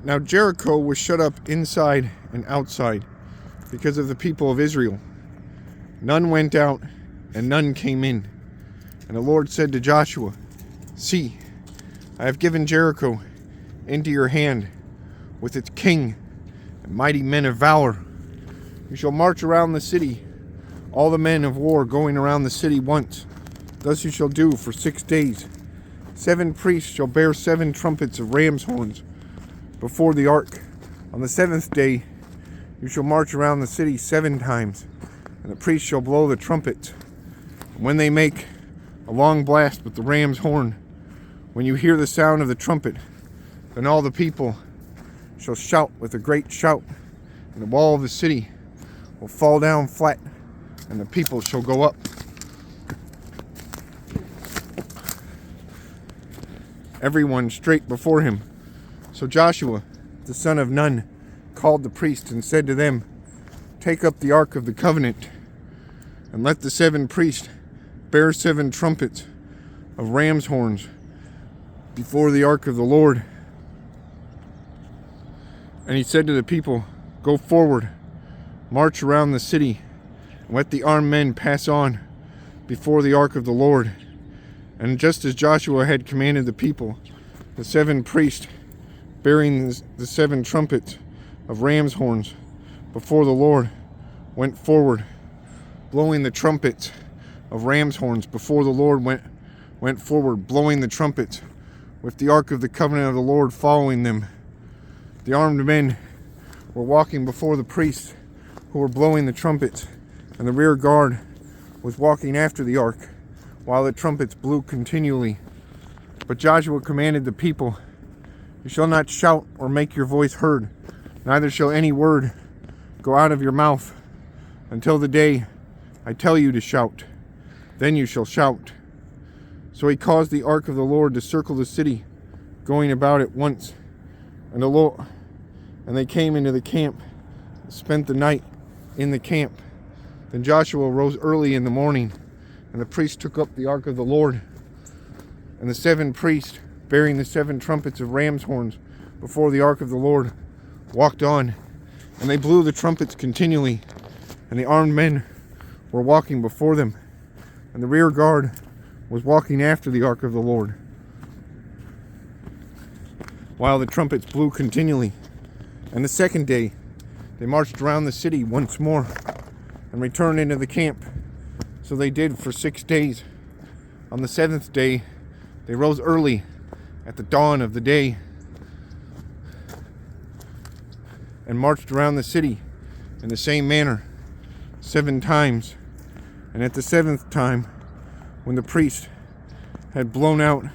Now Jericho was shut up inside and outside because of the people of Israel. None went out and none came in. And the Lord said to Joshua, "See, I have given Jericho into your hand with its king and mighty men of valor. You shall march around the city, all the men of war going around the city once. Thus you shall do for 6 days. 7 priests shall bear 7 trumpets of ram's horns before the ark. On the 7th day you shall march around the city 7 times, and the priests shall blow the trumpets. And when they make a long blast with the ram's horn, when you hear the sound of the trumpet, then all the people shall shout with a great shout, and the wall of the city will fall down flat, and the people shall go up. Everyone straight before him." So Joshua, the son of Nun, called the priests and said to them, "Take up the ark of the covenant, and let the 7 priests bear 7 trumpets of ram's horns before the ark of the Lord." And he said to the people, "Go forward, march around the city, and let the armed men pass on before the ark of the Lord." And just as Joshua had commanded the people, the 7 priests bearing the 7 trumpets of ram's horns before the Lord went forward, blowing the trumpets of ram's horns before the Lord went forward, blowing the trumpets, with the ark of the covenant of the Lord following them. The armed men were walking before the priests who were blowing the trumpets, and the rear guard was walking after the ark, while the trumpets blew continually. But Joshua commanded the people, "You shall not shout or make your voice heard, neither shall any word go out of your mouth until the day I tell you to shout. Then you shall shout." So he caused the ark of the Lord to circle the city, going about it once. And they came into the camp, and spent the night in the camp. Then Joshua rose early in the morning, and the priests took up the ark of the Lord. And the 7 priests, bearing the 7 trumpets of ram's horns before the ark of the Lord, walked on, and they blew the trumpets continually, and the armed men were walking before them, and the rear guard was walking after the ark of the Lord, while the trumpets blew continually. And the 2nd day they marched around the city once more, and returned into the camp. So they did for 6 days. On the 7th day they rose early at the dawn of the day, and marched around the city in the same manner 7 times. And at the 7th time, when the priest had blown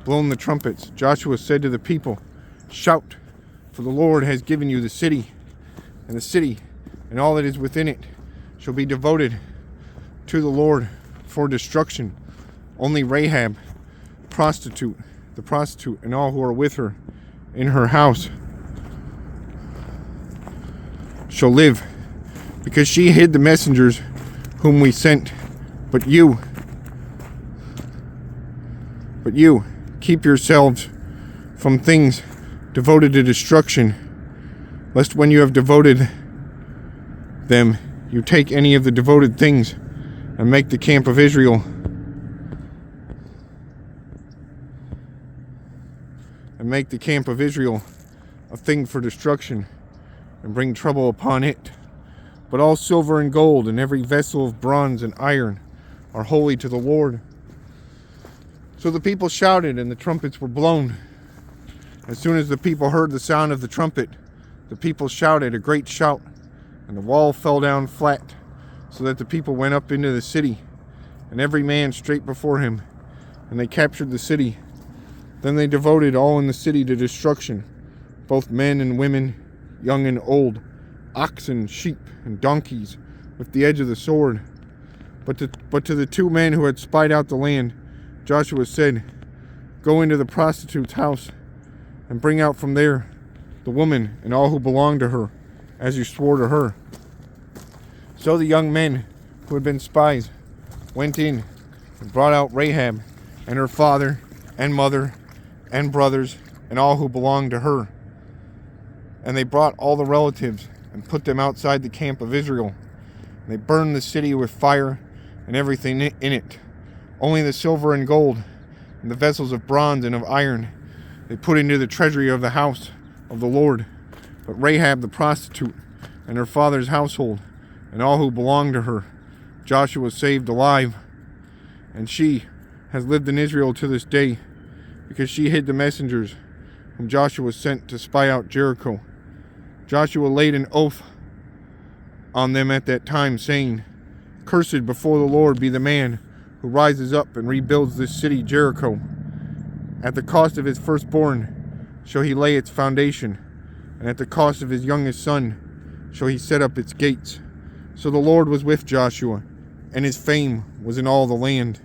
the trumpets, Joshua said to the people, "Shout, for the Lord has given you the city, and the city and all that is within it shall be devoted to the Lord for destruction. Only Rahab, the prostitute, and all who are with her in her house shall live, because she hid the messengers whom we sent. But you, keep yourselves from things devoted to destruction, lest when you have devoted them, you take any of the devoted things and make the camp of Israel a thing for destruction, and bring trouble upon it. But all silver and gold and every vessel of bronze and iron are holy to the Lord." So the people shouted, and the trumpets were blown. As soon as the people heard the sound of the trumpet, the people shouted a great shout, and the wall fell down flat, so that the people went up into the city, and every man straight before him, and they captured the city. Then they devoted all in the city to destruction, both men and women, young and old, oxen, sheep, and donkeys, with the edge of the sword. But to the 2 men who had spied out the land, Joshua said, "Go into the prostitute's house, and bring out from there the woman and all who belong to her, as you swore to her." So the young men who had been spies went in and brought out Rahab and her father and mother and brothers and all who belonged to her. And they brought all the relatives and put them outside the camp of Israel. And they burned the city with fire and everything in it. Only the silver and gold and the vessels of bronze and of iron they put into the treasury of the house of the Lord. But Rahab the prostitute and her father's household and all who belonged to her, Joshua saved alive. And she has lived in Israel to this day, because she hid the messengers whom Joshua sent to spy out Jericho. Joshua laid an oath on them at that time, saying, "Cursed before the Lord be the man who rises up and rebuilds this city Jericho. At the cost of his firstborn shall he lay its foundation, and at the cost of his youngest son shall he set up its gates." So the Lord was with Joshua, and his fame was in all the land.